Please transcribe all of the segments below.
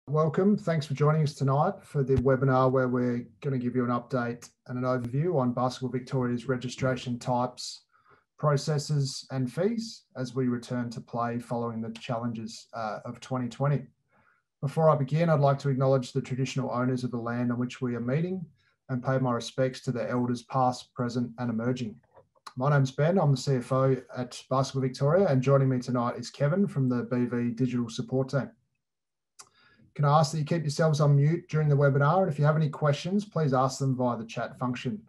Welcome. Thanks for joining us tonight for the webinar where we're going to give you an update and an overview on Basketball Victoria's registration types, processes and fees as we return to play following the challenges of 2020. Before I begin, I'd like to acknowledge the traditional owners of the land on which we are meeting and pay my respects to their elders past, present and emerging. My name's Ben, I'm the CFO at Basketball Victoria, and joining me tonight is Kevin from the BV Digital Support Team. Can I ask that you keep yourselves on mute during the webinar, and if you have any questions, please ask them via the chat function.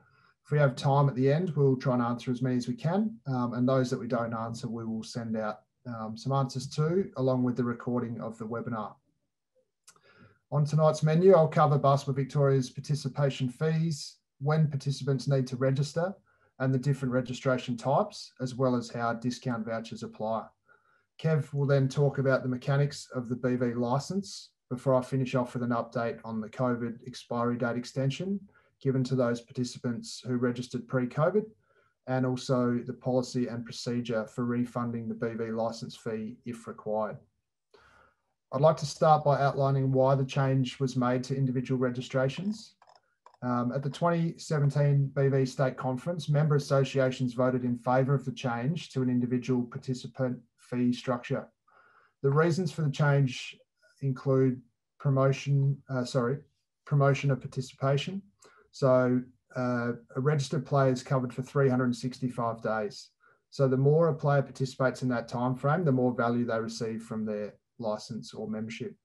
If we have time at the end, we'll try and answer as many as we can, and those that we don't answer, we will send out some answers to, along with the recording of the webinar. On tonight's menu, I'll cover Basketball Victoria's participation fees, when participants need to register, and the different registration types, as well as how discount vouchers apply. Kev will then talk about the mechanics of the BV licence before I finish off with an update on the COVID expiry date extension given to those participants who registered pre-COVID, and also the policy and procedure for refunding the BV licence fee if required. I'd like to start by outlining why the change was made to individual registrations. At the 2017 BV State Conference, member associations voted in favour of the change to an individual participant fee structure. The reasons for the change include promotion of participation. So a registered player is covered for 365 days. So the more a player participates in that time frame, the more value they receive from their license or membership.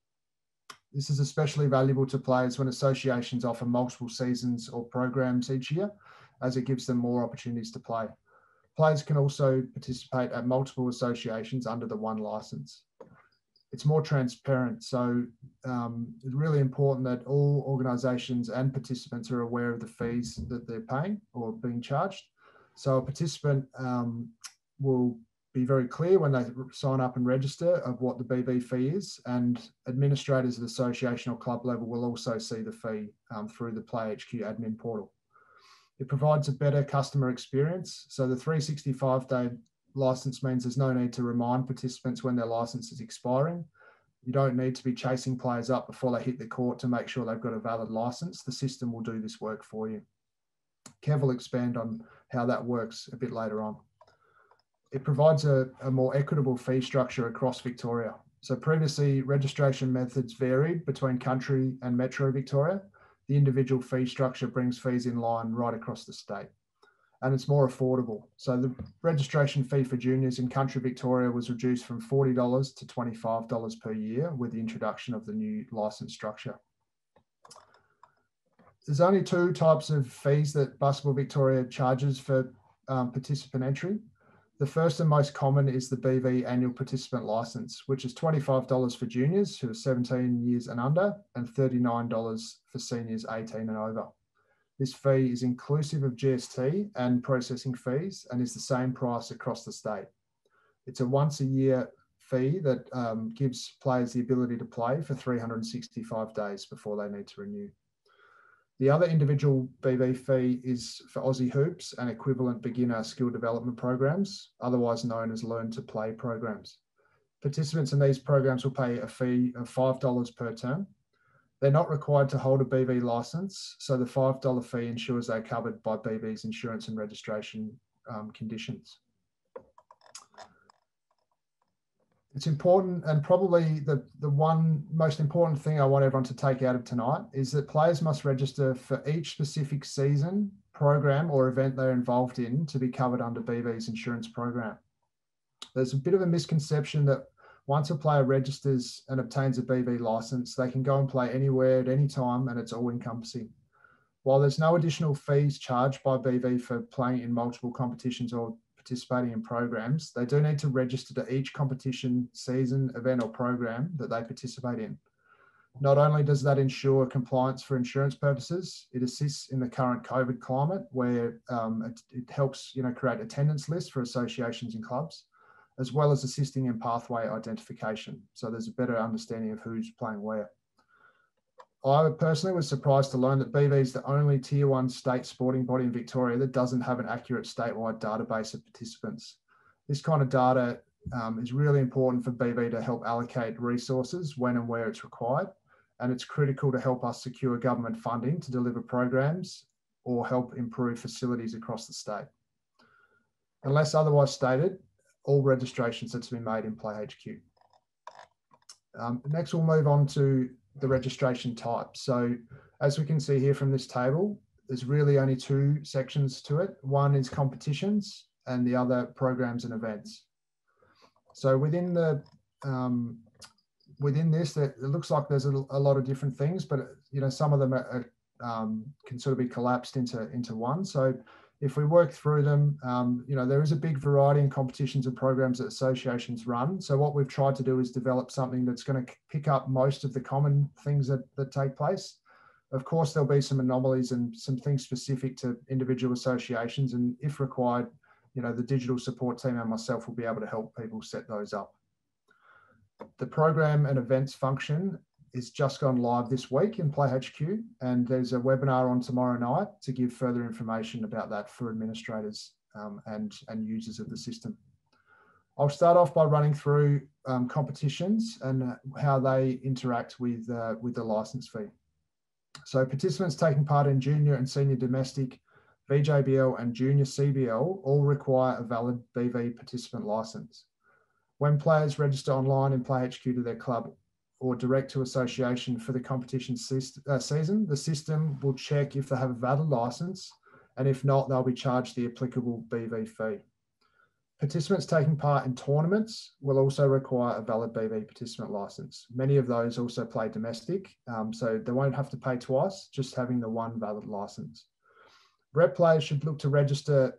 This is especially valuable to players when associations offer multiple seasons or programs each year, as it gives them more opportunities to play. Players can also participate at multiple associations under the one license. It's more transparent, so it's really important that all organisations and participants are aware of the fees that they're paying or being charged. So a participant will be very clear when they sign up and register of what the BV fee is, and administrators at association or club level will also see the fee through the Play HQ admin portal. It provides a better customer experience. So the 365-day licence means there's no need to remind participants when their licence is expiring. You don't need to be chasing players up before they hit the court to make sure they've got a valid licence. The system will do this work for you. Kev will expand on how that works a bit later on. It provides a more equitable fee structure across Victoria. So previously, registration methods varied between country and Metro Victoria. The individual fee structure brings fees in line right across the state, and it's more affordable. So the registration fee for juniors in country Victoria was reduced from $40 to $25 per year with the introduction of the new licence structure. There's only two types of fees that Basketball Victoria charges for participant entry. The first and most common is the BV annual participant licence, which is $25 for juniors who are 17 years and under, and $39 for seniors 18 and over. This fee is inclusive of GST and processing fees and is the same price across the state. It's a once a year fee that gives players the ability to play for 365 days before they need to renew. The other individual BV fee is for Aussie Hoops and equivalent beginner skill development programs, otherwise known as learn to play programs. Participants in these programs will pay a fee of $5 per term. They're not required to hold a BV licence, so the $5 fee ensures they're covered by BV's insurance and registration conditions. It's important, and probably the one most important thing I want everyone to take out of tonight is that players must register for each specific season, program or event they're involved in to be covered under BV's insurance program. There's a bit of a misconception that once a player registers and obtains a BV licence, they can go and play anywhere at any time and it's all encompassing. While there's no additional fees charged by BV for playing in multiple competitions or participating in programs, they do need to register to each competition, season, event or program that they participate in. Not only does that ensure compliance for insurance purposes, it assists in the current COVID climate where it helps create attendance lists for associations and clubs, as well as assisting in pathway identification. So there's a better understanding of who's playing where. I personally was surprised to learn that BV is the only Tier 1 state sporting body in Victoria that doesn't have an accurate statewide database of participants. This kind of data is really important for BV to help allocate resources when and where it's required, and it's critical to help us secure government funding to deliver programs or help improve facilities across the state. Unless otherwise stated, all registrations are to be made in Play HQ. Next, we'll move on to the registration type. So as we can see here from this table, there's really only two sections to it. One is competitions and the other programs and events. So within this, it looks like there's a lot of different things, but some of them can sort of be collapsed into one. So if we work through them, there is a big variety in competitions and programs that associations run. So what we've tried to do is develop something that's going to pick up most of the common things that take place. Of course, there'll be some anomalies and some things specific to individual associations, and if required, the digital support team and myself will be able to help people set those up. The program and events function is just gone live this week in Play HQ, and there's a webinar on tomorrow night to give further information about that for administrators and users of the system. I'll start off by running through competitions and how they interact with the license fee. So participants taking part in junior and senior domestic, VJBL and junior CBL all require a valid BV participant license. When players register online in Play HQ to their club or direct to association for the competition season, the system will check if they have a valid license, and if not, they'll be charged the applicable BV fee. Participants taking part in tournaments will also require a valid BV participant license. Many of those also play domestic, so they won't have to pay twice, just having the one valid license. Rep players should look to register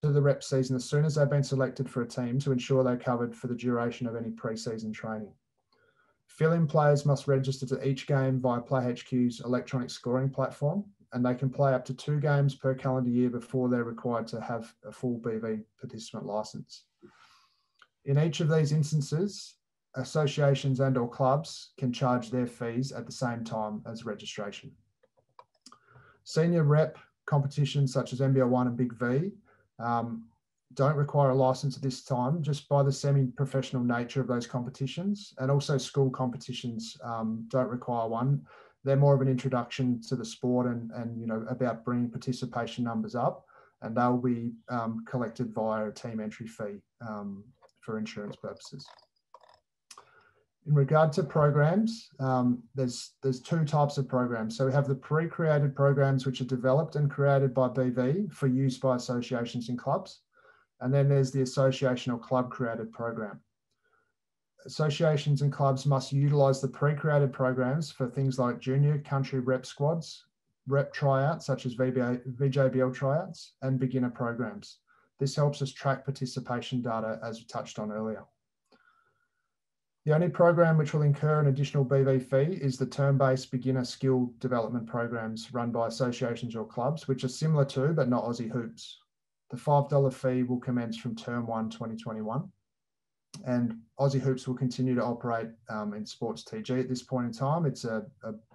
to the rep season as soon as they've been selected for a team to ensure they're covered for the duration of any pre-season training. Fill-in players must register to each game via Play HQ's electronic scoring platform, and they can play up to 2 games per calendar year before they're required to have a full BV participant license. In each of these instances, associations and or clubs can charge their fees at the same time as registration. Senior rep competitions such as NBL 1 and Big V don't require a license at this time, just by the semi-professional nature of those competitions, and also school competitions don't require one. They're more of an introduction to the sport and about bringing participation numbers up, and they'll be collected via a team entry fee for insurance purposes. In regard to programs, there's 2 types of programs. So we have the pre-created programs, which are developed and created by BV for use by associations and clubs. And then there's the association or club created program. Associations and clubs must utilise the pre-created programs for things like junior country rep squads, rep tryouts such as VJBL tryouts, and beginner programs. This helps us track participation data as we touched on earlier. The only program which will incur an additional BV fee is the term-based beginner skill development programs run by associations or clubs, which are similar to, but not Aussie Hoops. The $5 fee will commence from term 1, 2021. And Aussie Hoops will continue to operate in Sports TG at this point in time. It's a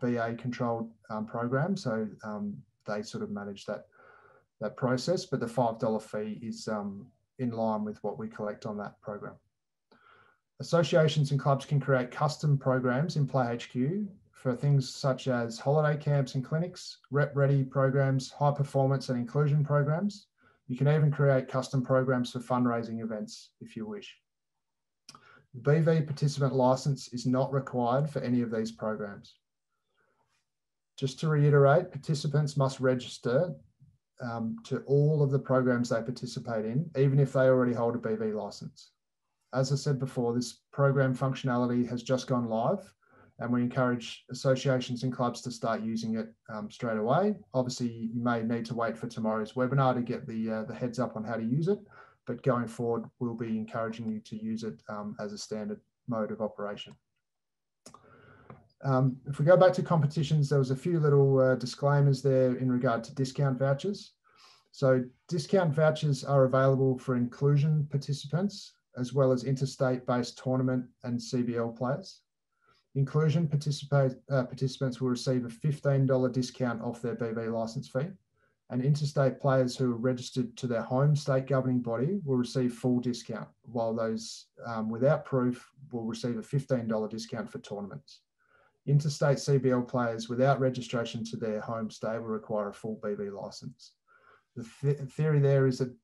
BA controlled program, so they sort of manage that process, but the $5 fee is in line with what we collect on that program. Associations and clubs can create custom programs in Play HQ for things such as holiday camps and clinics, rep ready programs, high performance and inclusion programs. You can even create custom programs for fundraising events if you wish. The BV participant license is not required for any of these programs. Just to reiterate, participants must register to all of the programs they participate in, even if they already hold a BV license. As I said before, this program functionality has just gone live, and we encourage associations and clubs to start using it straight away. Obviously, you may need to wait for tomorrow's webinar to get the heads up on how to use it, but going forward, we'll be encouraging you to use it as a standard mode of operation. If we go back to competitions, there was a few little disclaimers there in regard to discount vouchers. So discount vouchers are available for inclusion participants, as well as interstate-based tournament and CBL players. Inclusion participants will receive a $15 discount off their BV licence fee, and interstate players who are registered to their home state governing body will receive full discount, while those without proof will receive a $15 discount for tournaments. Interstate CBL players without registration to their home state will require a full BV license. The theory there is that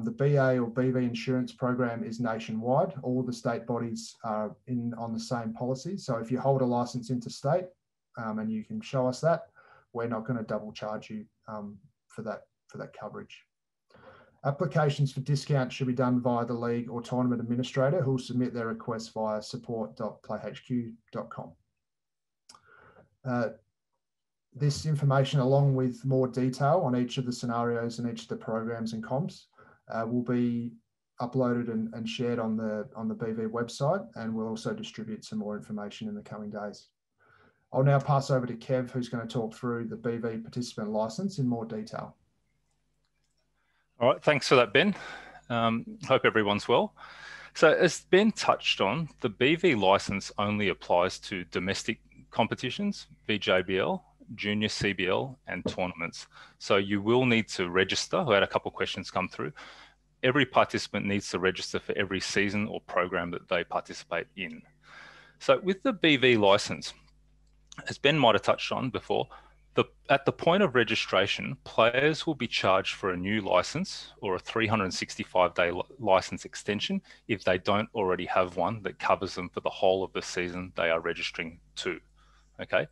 the BA or BV insurance program is nationwide. All the state bodies are on the same policy. So if you hold a license interstate and you can show us that, we're not going to double charge you for that coverage. Applications for discount should be done via the league or tournament administrator, who will submit their request via support.playhq.com. This information, along with more detail on each of the scenarios and each of the programs and comps, will be uploaded and shared on the BV website, and we'll also distribute some more information in the coming days. I'll now pass over to Kev, who's going to talk through the BV participant license in more detail. All right, thanks for that, Ben. Hope everyone's well. So as Ben touched on, the BV license only applies to domestic competitions, VJBL, junior CBL, and tournaments. So you will need to register. We had a couple of questions come through. Every participant needs to register for every season or program that they participate in. So with the BV license, as Ben might have touched on before, at the point of registration, players will be charged for a new license or a 365-day license extension if they don't already have one that covers them for the whole of the season they are registering to. Okay,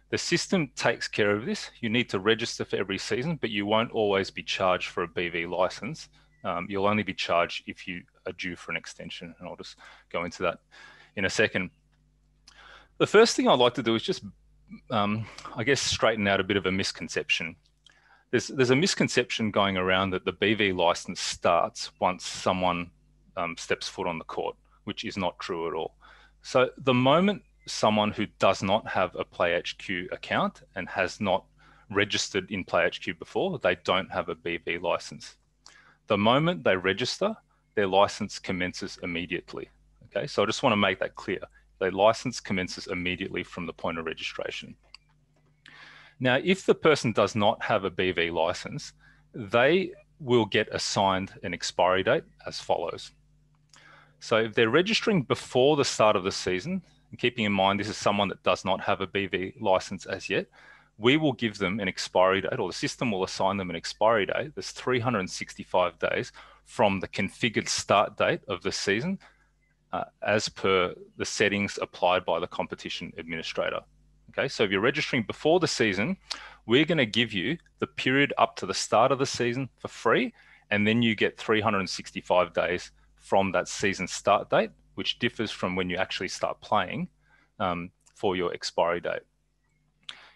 the system takes care of this. You need to register for every season, but you won't always be charged for a BV license. You'll only be charged if you are due for an extension, and I'll just go into that in a second. The first thing I'd like to do is just I guess straighten out a bit of a misconception. There's a misconception going around that the BV license starts once someone steps foot on the court, which is not true at all. So the moment someone who does not have a PlayHQ account and has not registered in PlayHQ before, they don't have a BV license. The moment they register, their license commences immediately. Okay, so I just want to make that clear. The license commences immediately from the point of registration. Now, if the person does not have a BV license, they will get assigned an expiry date as follows. So if they're registering before the start of the season, and keeping in mind this is someone that does not have a BV license as yet, we will give them an expiry date, or the system will assign them an expiry date that's 365 days from the configured start date of the season, as per the settings applied by the competition administrator. Okay, so if you're registering before the season, we're going to give you the period up to the start of the season for free, and then you get 365 days from that season start date, which differs from when you actually start playing for your expiry date.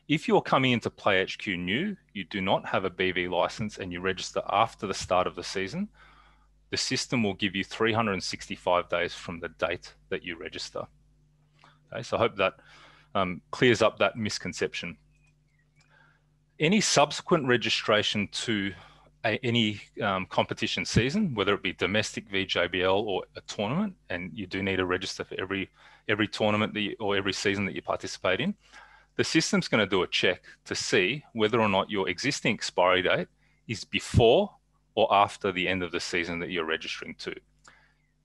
If you're coming into PlayHQ new, you do not have a BV license, and you register after the start of the season, the system will give you 365 days from the date that you register. Okay, so I hope that clears up that misconception. Any subsequent registration to any competition season, whether it be domestic VJBL or a tournament, and you do need to register for every tournament or every season that you participate in, the system's going to do a check to see whether or not your existing expiry date is before or after the end of the season that you're registering to.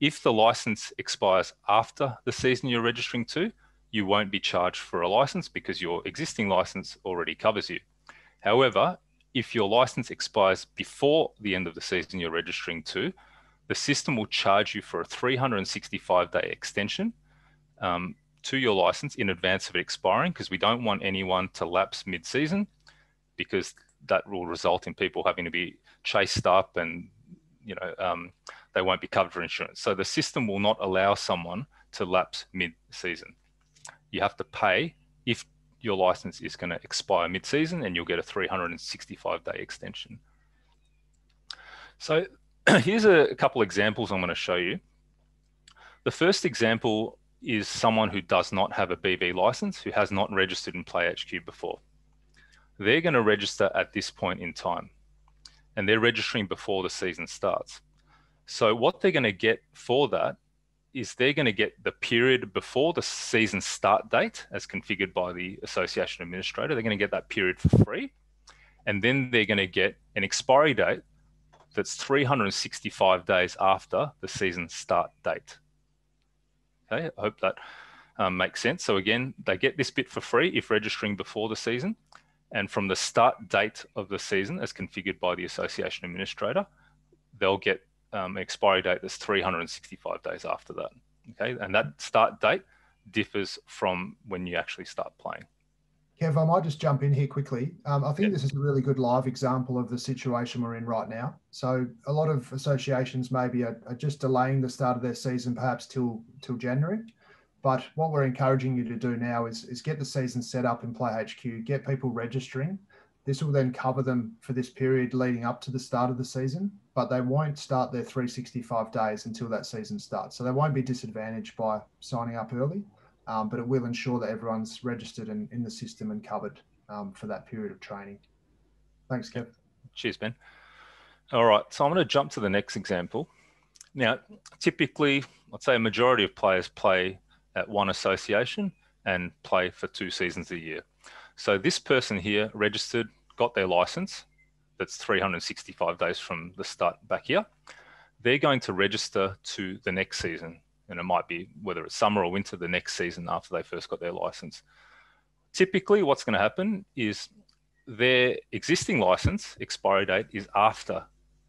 If the license expires after the season you're registering to, you won't be charged for a license because your existing license already covers you. However, if your license expires before the end of the season you're registering to, the system will charge you for a 365-day extension to your license in advance of it expiring, because we don't want anyone to lapse mid-season, because that will result in people having to be chased up, and they won't be covered for insurance. So the system will not allow someone to lapse mid-season. You have to pay if your license is going to expire mid-season, and you'll get a 365-day extension. So here's a couple examples I'm going to show you. The first example is someone who does not have a BV license, who has not registered in PlayHQ before. They're going to register at this point in time, and they're registering before the season starts. So what they're going to get for that is they're going to get the period before the season start date as configured by the association administrator. They're going to get that period for free. And then they're going to get an expiry date that's 365 days after the season start date. Okay, I hope that makes sense. So again, they get this bit for free if registering before the season, and from the start date of the season as configured by the association administrator, they'll get an expiry date that's 365 days after that. Okay, and that start date differs from when you actually start playing. Kev, I might just jump in here quickly. I think this is a really good live example of the situation we're in right now. So a lot of associations maybe are just delaying the start of their season, perhaps till January. But what we're encouraging you to do now is get the season set up in Play HQ, get people registering. This will then cover them for this period leading up to the start of the season, but they won't start their 365 days until that season starts. So they won't be disadvantaged by signing up early. But it will ensure that everyone's registered and in the system and covered for that period of training. Thanks, Kev. Cheers, Ben. All right, so I'm going to jump to the next example. Now, typically, let's say a majority of players play at one association and play for 2 seasons a year. So this person here registered, got their license. That's 365 days from the start back here. They're going to register to the next season. And it might be whether it's summer or winter, the next season after they first got their license. Typically, what's going to happen is their existing license expiry date is after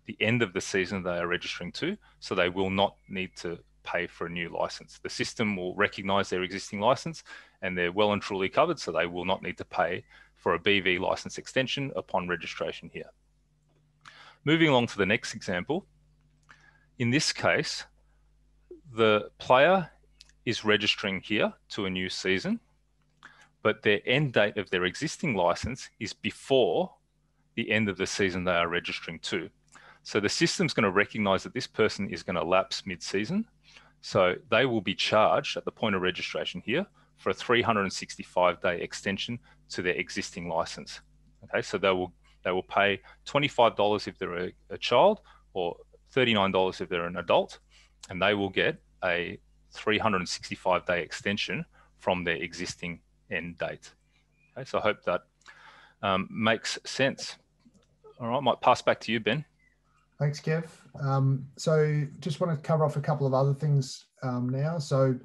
the end of the season they are registering to, so they will not need to pay for a new license. The system will recognize their existing license and they're well and truly covered, so they will not need to pay for a BV license extension upon registration here. Moving along to the next example. In this case, the player is registering here to a new season, but their end date of their existing license is before the end of the season they are registering to. So the system's going to recognize that this person is going to lapse mid-season. So they will be charged at the point of registration here for a 365-day extension to their existing license. Okay, so they will pay $25 if they're a child or $39 if they're an adult, and they will get a 365-day extension from their existing end date. Okay, so I hope that makes sense. All right, I might pass back to you, Ben. Thanks, Kev. So just want to cover off a couple of other things now. So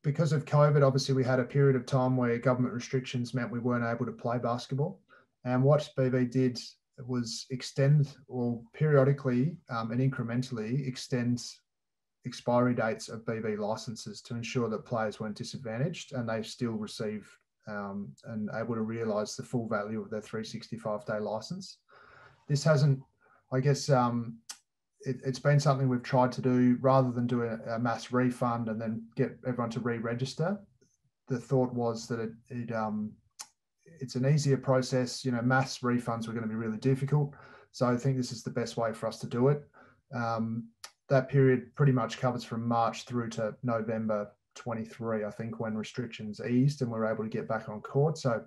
because of COVID, obviously we had a period of time where government restrictions meant we weren't able to play basketball. And what BV did was extend, or periodically and incrementally extend expiry dates of BV licenses to ensure that players weren't disadvantaged and they still receive and able to realise the full value of their 365-day license. This hasn't, I guess, it's been something we've tried to do rather than do a mass refund and then get everyone to re-register. The thought was that it's an easier process. You know, mass refunds were going to be really difficult. So I think this is the best way for us to do it. That period pretty much covers from March through to November 23, I think, when restrictions eased and we're able to get back on court. So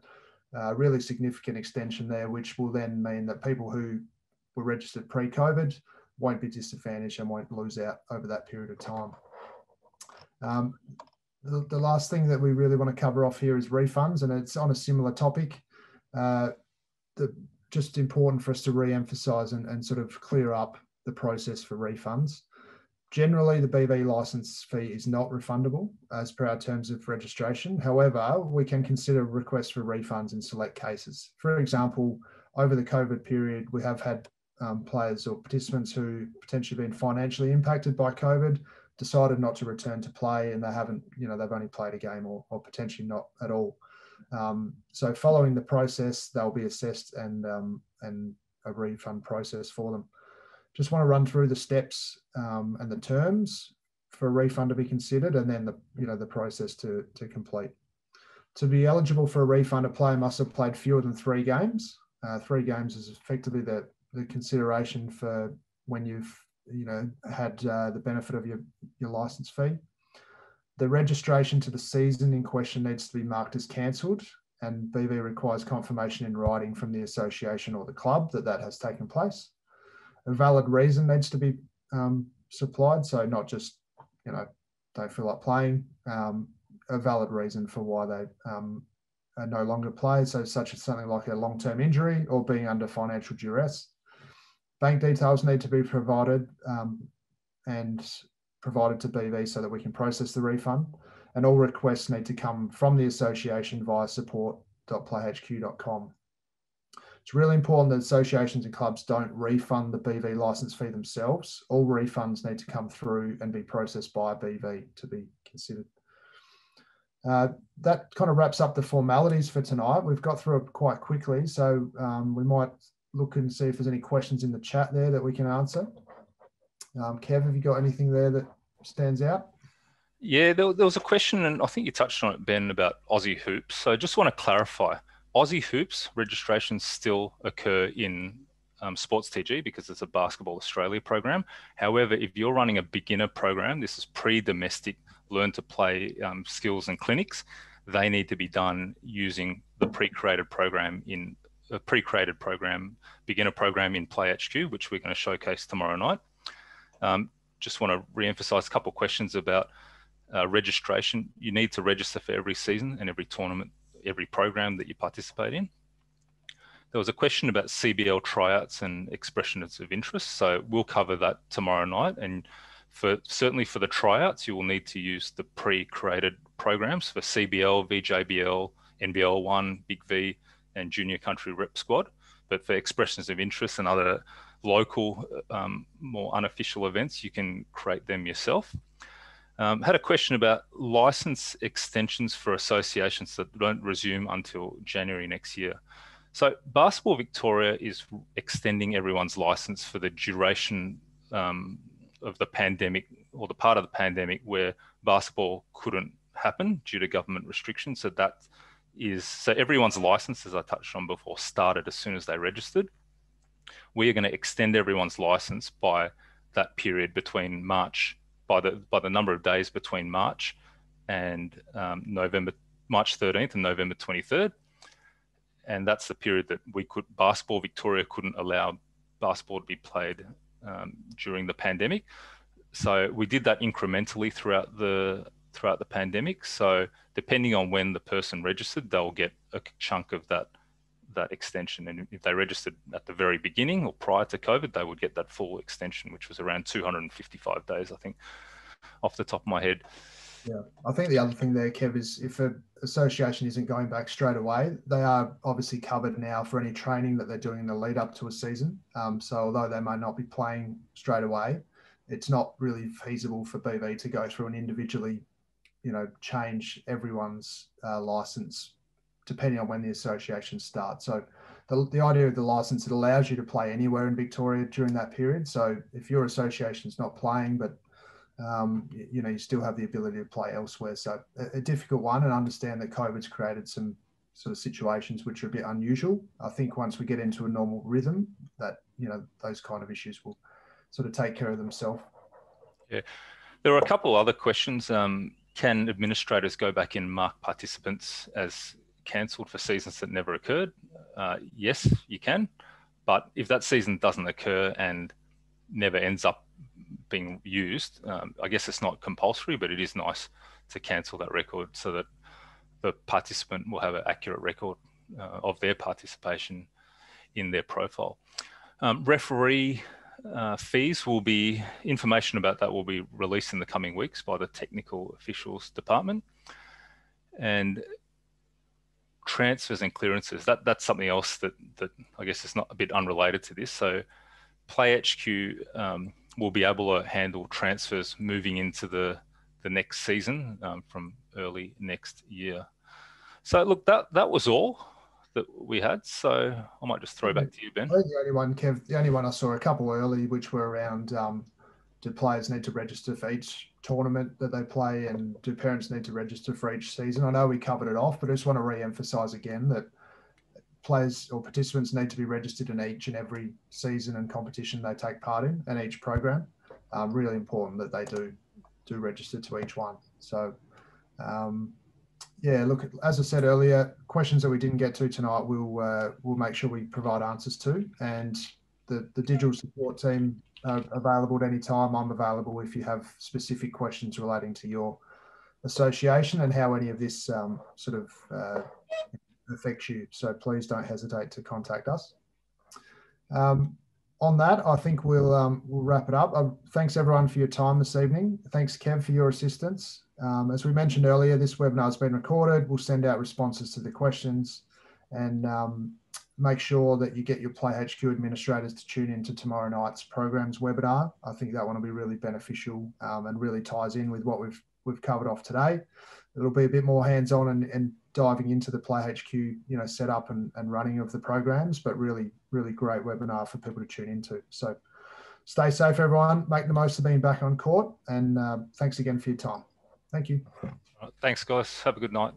really significant extension there, which will then mean that people who were registered pre-COVID won't be disadvantaged and won't lose out over that period of time. The last thing that we really want to cover off here is refunds, and it's on a similar topic. Just important for us to re-emphasise and sort of clear up the process for refunds. Generally, the BV license fee is not refundable as per our terms of registration. However, we can consider requests for refunds in select cases. For example, over the COVID period, we have had players or participants who potentially been financially impacted by COVID, decided not to return to play, and they haven't, you know, they've only played a game or potentially not at all. So following the process, they'll be assessed and a refund process for them. Just want to run through the steps and the terms for a refund to be considered, and then the process to complete. To be eligible for a refund, a player must have played fewer than 3 games. 3 games is effectively the consideration for when you've had the benefit of your license fee. The registration to the season in question needs to be marked as cancelled, and BV requires confirmation in writing from the association or the club that has taken place. A valid reason needs to be supplied, so not just don't feel like playing. A valid reason for why they are no longer played, so such as something like a long-term injury or being under financial duress. Bank details need to be provided and provided to BV so that we can process the refund. and all requests need to come from the association via support.playhq.com. It's really important that associations and clubs don't refund the BV license fee themselves. All refunds need to come through and be processed by a BV to be considered. That kind of wraps up the formalities for tonight. We've got through it quite quickly, so we might look and see if there's any questions in the chat there that we can answer. Kev, have you got anything there that stands out? Yeah, there was a question, and I think you touched on it, Ben, about Aussie Hoops. So I just want to clarify. Aussie Hoops registrations still occur in Sports TG because it's a Basketball Australia program. However, if you're running a beginner program, this is pre-domestic learn to play skills and clinics, they need to be done using the pre-created program in a pre-created program, beginner program in PlayHQ, which we're going to showcase tomorrow night. Just want to re-emphasize a couple of questions about registration. You need to register for every season and every tournament, every program that you participate in. There was a question about Cbl Tryouts and expressions of interest. So we'll cover that tomorrow night. And certainly for the tryouts, you will need to use the pre-created programs for Cbl, VJBL, NBL1, Big V, and Junior Country Rep Squad. But for expressions of interest and other local, more unofficial events, you can create them yourself. Had a question about license extensions for associations that don't resume until January next year. So Basketball Victoria is extending everyone's license for the duration of the pandemic, or the part of the pandemic where basketball couldn't happen due to government restrictions. So everyone's license, as I touched on before, started as soon as they registered. We are going to extend everyone's license by that period between March, by the number of days between March and March 13th and November 23rd. And that's the period that Basketball Victoria couldn't allow basketball to be played during the pandemic. So we did that incrementally throughout the pandemic. So depending on when the person registered, they'll get a chunk of that extension. And if they registered at the very beginning or prior to COVID, they would get that full extension, which was around 255 days, I think, off the top of my head. Yeah, I think the other thing there, Kev, is if an association isn't going back straight away, they are obviously covered now for any training that they're doing in the lead up to a season. So although they might not be playing straight away, it's not really feasible for BV to go through and individually, change everyone's license depending on when the association starts. So the idea of the license, it allows you to play anywhere in Victoria during that period. So if your association's not playing, but you still have the ability to play elsewhere. So a difficult one, and understand that COVID's created some sort of situations which are a bit unusual. I think once we get into a normal rhythm, that, those kind of issues will sort of take care of themselves. Yeah. There are a couple other questions. Can administrators go back and mark participants as cancelled for seasons that never occurred? Yes, you can. But if that season doesn't occur and never ends up being used, I guess it's not compulsory, but it is nice to cancel that record so that the participant will have an accurate record of their participation in their profile. Referee fees information about that will be released in the coming weeks by the Technical Officials Department. And transfers and clearances, that's something else that I guess is not a bit unrelated to this. So PlayHQ will be able to handle transfers moving into the next season from early next year. So look, that was all that we had. So I might just throw back to you, Ben. I think the only one, Kev, the only one I saw a couple early, which were around do players need to register for each tournament that they play, and do parents need to register for each season? I know we covered it off, but I just want to re-emphasize again that players or participants need to be registered in each and every season and competition they take part in, and each program. Really important that they do register to each one. So yeah, look, as I said earlier, questions that we didn't get to tonight, we'll make sure we provide answers to, and the digital support team are available at any time. I'm available if you have specific questions relating to your association and how any of this sort of affects you. So please don't hesitate to contact us. on that, I think we'll wrap it up. Thanks everyone for your time this evening. Thanks, Kev, for your assistance. As we mentioned earlier, this webinar has been recorded. We'll send out responses to the questions, and make sure that you get your Play HQ administrators to tune into tomorrow night's programs webinar. I think that one will be really beneficial and really ties in with what we've covered off today. It'll be a bit more hands-on and diving into the Play HQ, setup and running of the programs, but really, really great webinar for people to tune into. So stay safe, everyone. Make the most of being back on court, and thanks again for your time. Thank you. Thanks, guys. Have a good night.